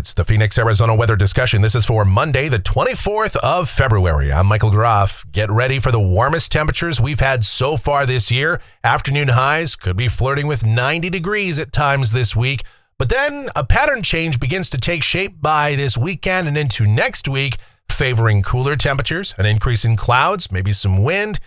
It's the Phoenix, Arizona weather discussion. This is for Monday, the 24th of February. I'm Michael Groff. Get ready for the warmest temperatures we've had so far this year. Afternoon highs could be flirting with 90 degrees at times this week. But then a pattern change begins to take shape by this weekend and into next week, favoring cooler temperatures, an increase in clouds, maybe some wind,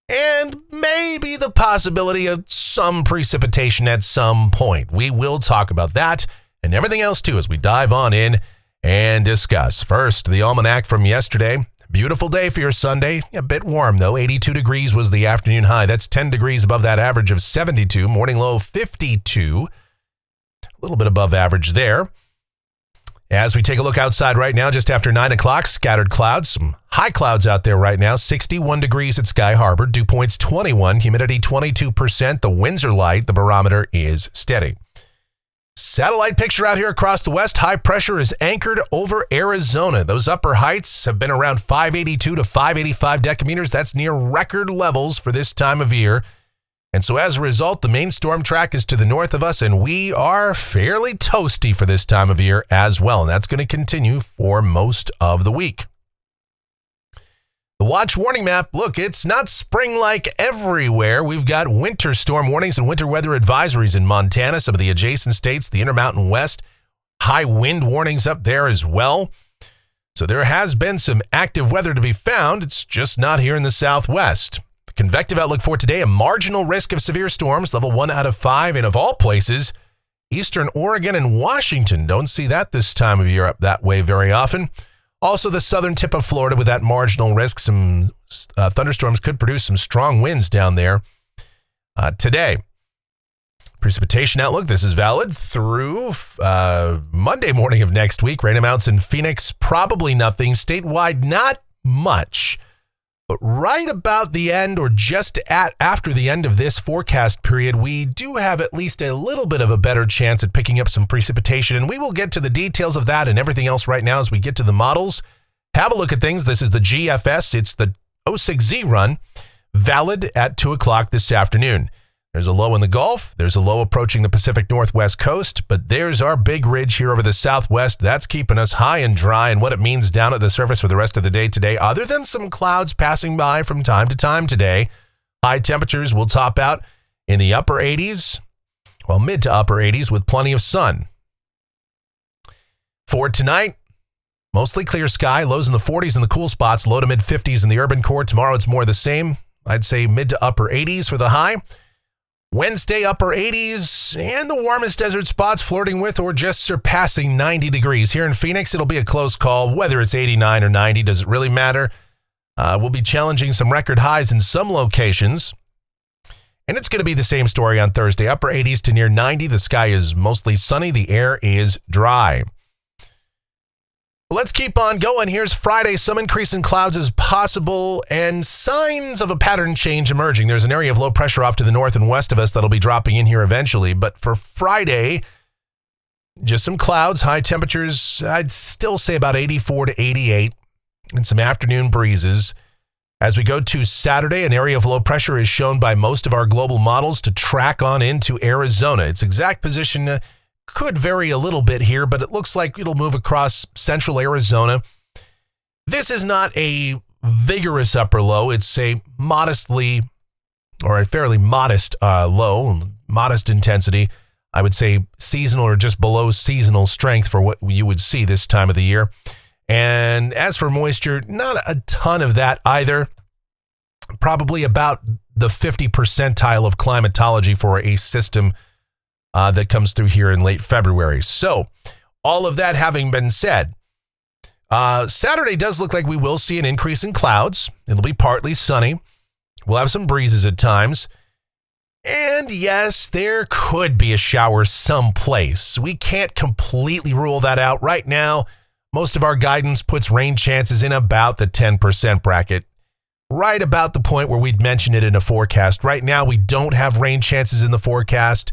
and maybe the possibility of some precipitation at some point. We will talk about that and everything else too as we dive on in and discuss. First, the almanac from yesterday. Beautiful day for your Sunday. A bit warm though. 82 degrees was the afternoon high. That's 10 degrees above that average of 72. Morning low 52. A little bit above average there. As we take a look outside right now, just after 9 o'clock, scattered clouds, some high clouds out there right now, 61 degrees at Sky Harbor, dew point's 21, humidity 22%, the winds are light, the barometer is steady. Satellite picture out here across the west, high pressure is anchored over Arizona. Those upper heights have been around 582 to 585 decameters. That's near record levels for this time of year. And so as a result, the main storm track is to the north of us, and we are fairly toasty for this time of year as well. And that's going to continue for most of the week. The watch warning map, look, it's not spring-like everywhere. We've got winter storm warnings and winter weather advisories in Montana, some of the adjacent states, the Intermountain West, high wind warnings up there as well. So there has been some active weather to be found. It's just not here in the Southwest. Convective outlook for today, a marginal risk of severe storms, level 1 out of 5, and of all places, eastern Oregon and Washington. Don't see that this time of year up that way very often. Also, the southern tip of Florida with that marginal risk. Some thunderstorms could produce some strong winds down there today. Precipitation outlook, this is valid through Monday morning of next week. Rain amounts in Phoenix, probably nothing. Statewide, not much. But right about the end or just after the end of this forecast period, we do have at least a little bit of a better chance at picking up some precipitation. And we will get to the details of that and everything else right now as we get to the models. Have a look at things. This is the GFS. It's the 06Z run, valid at 2 o'clock this afternoon. There's a low in the Gulf. There's a low approaching the Pacific Northwest coast, but there's our big ridge here over the Southwest. That's keeping us high and dry, and what it means down at the surface for the rest of the day today, other than some clouds passing by from time to time today, high temperatures will top out in the upper 80s, well, mid to upper 80s with plenty of sun. For tonight, mostly clear sky, lows in the 40s in the cool spots, low to mid 50s in the urban core. Tomorrow it's more the same. I'd say mid to upper 80s for the high. Wednesday, upper 80s, and the warmest desert spots flirting with or just surpassing 90 degrees. Here in Phoenix, it'll be a close call. Whether it's 89 or 90, does it really matter? We'll be challenging some record highs in some locations. And it's going to be the same story on Thursday. Upper 80s to near 90. The sky is mostly sunny. The air is dry. Let's keep on going. Here's Friday. Some increase in clouds is possible and signs of a pattern change emerging. There's an area of low pressure off to the north and west of us that'll be dropping in here eventually. But for Friday, just some clouds, high temperatures, I'd still say about 84 to 88, and some afternoon breezes. As we go to Saturday, an area of low pressure is shown by most of our global models to track on into Arizona. Its exact position could vary a little bit here, but it looks like it'll move across central Arizona. This is not a vigorous upper low. It's a modestly, or a fairly modest low, modest intensity. I would say seasonal or just below seasonal strength for what you would see this time of the year. And as for moisture, not a ton of that either. Probably about the 50 percentile of climatology for a system that comes through here in late February. So all of that having been said, Saturday does look like we will see an increase in clouds. It'll be partly sunny. We'll have some breezes at times. And yes, there could be a shower someplace. We can't completely rule that out right now. Most of our guidance puts rain chances in about the 10% bracket, right about the point where we'd mention it in a forecast. Right now, we don't have rain chances in the forecast.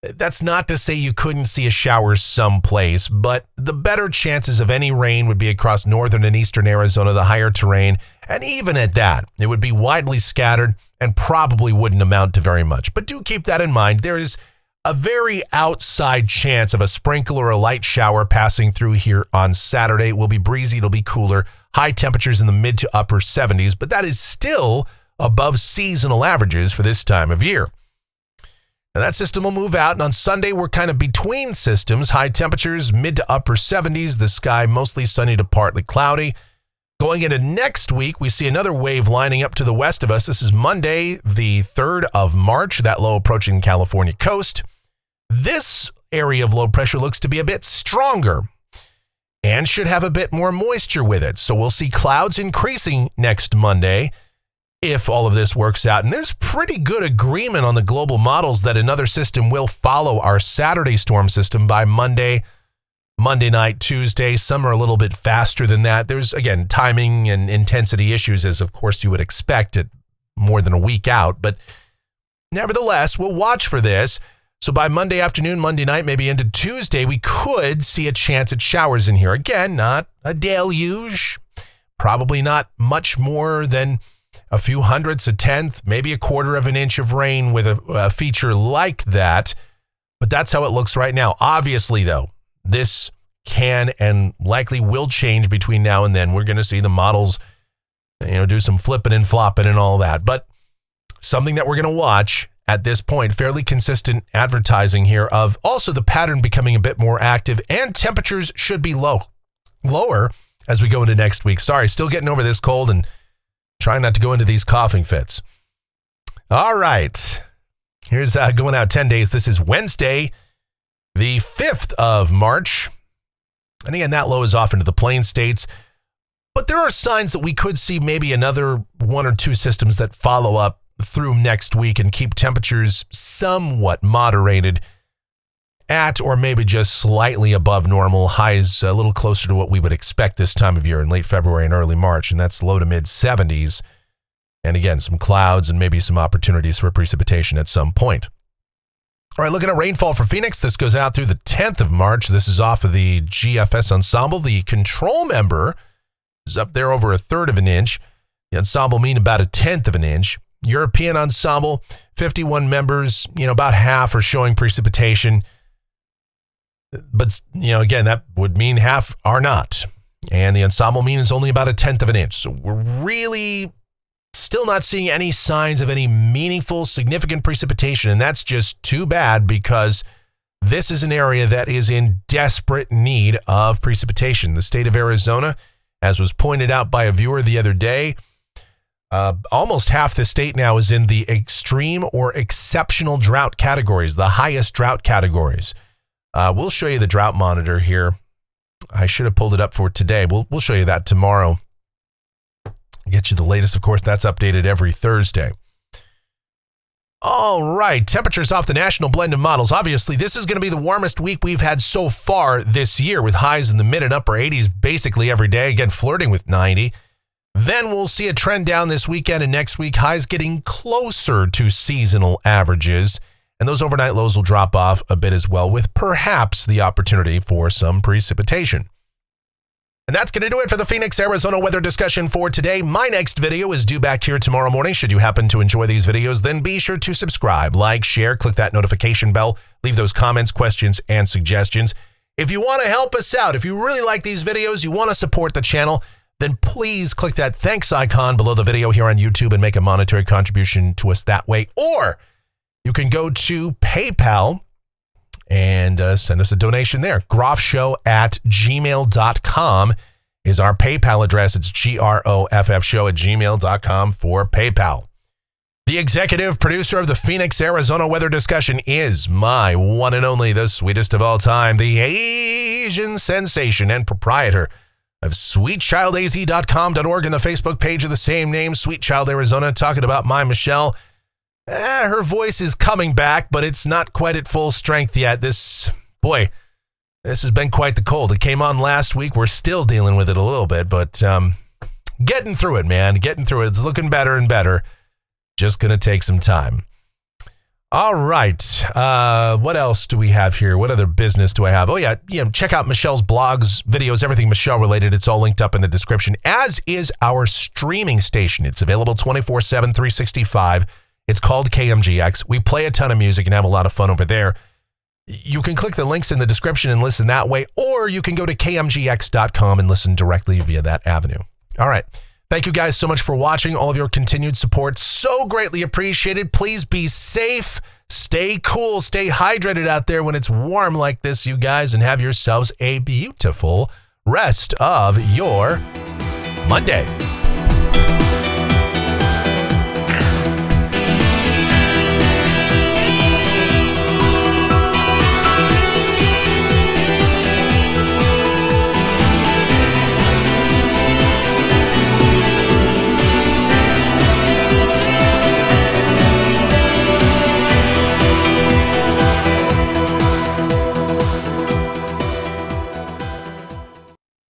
That's not to say you couldn't see a shower someplace, but the better chances of any rain would be across northern and eastern Arizona, the higher terrain, and even at that, it would be widely scattered and probably wouldn't amount to very much. But do keep that in mind. There is a very outside chance of a sprinkle or a light shower passing through here on Saturday. It will be breezy. It'll be cooler. High temperatures in the mid to upper 70s, but that is still above seasonal averages for this time of year. Now that system will move out, and on Sunday, we're kind of between systems. High temperatures, mid to upper 70s. The sky mostly sunny to partly cloudy. Going into next week, we see another wave lining up to the west of us. This is Monday, the 3rd of March, that low approaching the California coast. This area of low pressure looks to be a bit stronger and should have a bit more moisture with it. So we'll see clouds increasing next Monday if all of this works out. And there's pretty good agreement on the global models that another system will follow our Saturday storm system by Monday night, Tuesday. Some are a little bit faster than that. There's, again, timing and intensity issues, as of course you would expect it more than a week out. But nevertheless, we'll watch for this. So by Monday afternoon, Monday night, maybe into Tuesday, we could see a chance at showers in here. Again, not a deluge, probably not much more than a few hundredths, a tenth, maybe a quarter of an inch of rain with a feature like that. But that's how it looks right now. Obviously, though, this can and likely will change between now and then. We're going to see the models, do some flipping and flopping and all that. But something that we're going to watch at this point, fairly consistent advertising here of also the pattern becoming a bit more active, and temperatures should be lower as we go into next week. Sorry, still getting over this cold and trying not to go into these coughing fits. All right, here's going out 10 days. This is Wednesday, the 5th of March. And again, that low is off into the plain states. But there are signs that we could see maybe another one or two systems that follow up through next week and keep temperatures somewhat moderated at or maybe just slightly above normal. Highs a little closer to what we would expect this time of year in late February and early March, and that's low to mid 70s. And again, some clouds and maybe some opportunities for precipitation at some point. All right, looking at rainfall for Phoenix, this goes out through the 10th of March. This is off of the GFS ensemble. The control member is up there over 1/3 of an inch. The ensemble mean about 1/10 of an inch. European ensemble, 51 members, about half are showing precipitation. But, again, that would mean half are not. And the ensemble mean is only about 1/10 of an inch. So we're really still not seeing any signs of any meaningful, significant precipitation. And that's just too bad, because this is an area that is in desperate need of precipitation. The state of Arizona, as was pointed out by a viewer the other day, almost half the state now is in the extreme or exceptional drought categories, the highest drought categories. We'll show you the drought monitor here. I should have pulled it up for today. We'll show you that tomorrow. Get you the latest. Of course, that's updated every Thursday. All right, temperatures off the national blend of models. Obviously, this is going to be the warmest week we've had so far this year, with highs in the mid and upper 80s basically every day, again flirting with 90. Then we'll see a trend down this weekend, and next week highs getting closer to seasonal averages, and those overnight lows will drop off a bit as well, with perhaps the opportunity for some precipitation. And that's going to do it for the Phoenix, Arizona weather discussion for today. My next video is due back here tomorrow morning. Should you happen to enjoy these videos, then be sure to subscribe, like, share, click that notification bell, leave those comments, questions, and suggestions. If you want to help us out, if you really like these videos, you want to support the channel, then please click that thanks icon below the video here on YouTube and make a monetary contribution to us that way. Or you can go to PayPal and send us a donation there. groffshow@gmail.com is our PayPal address. It's groffshow@gmail.com for PayPal. The executive producer of the Phoenix, Arizona weather discussion is my one and only, the sweetest of all time, the Asian sensation and proprietor of sweetchildaz.com.org and the Facebook page of the same name, Sweet Child Arizona, talking about my Michelle. Her voice is coming back, but it's not quite at full strength yet. This has been quite the cold. It came on last week. We're still dealing with it a little bit, but getting through it, man. Getting through it. It's looking better and better. Just going to take some time. All right. What else do we have here? What other business do I have? Oh, yeah. Check out Michelle's blogs, videos, everything Michelle related. It's all linked up in the description, as is our streaming station. It's available 24/7, 365. It's called KMGX. We play a ton of music and have a lot of fun over there. You can click the links in the description and listen that way, or you can go to kmgx.com and listen directly via that avenue. All right. Thank you guys so much for watching. All of your continued support, so greatly appreciated. Please be safe, stay cool, stay hydrated out there when it's warm like this, you guys, and have yourselves a beautiful rest of your Monday.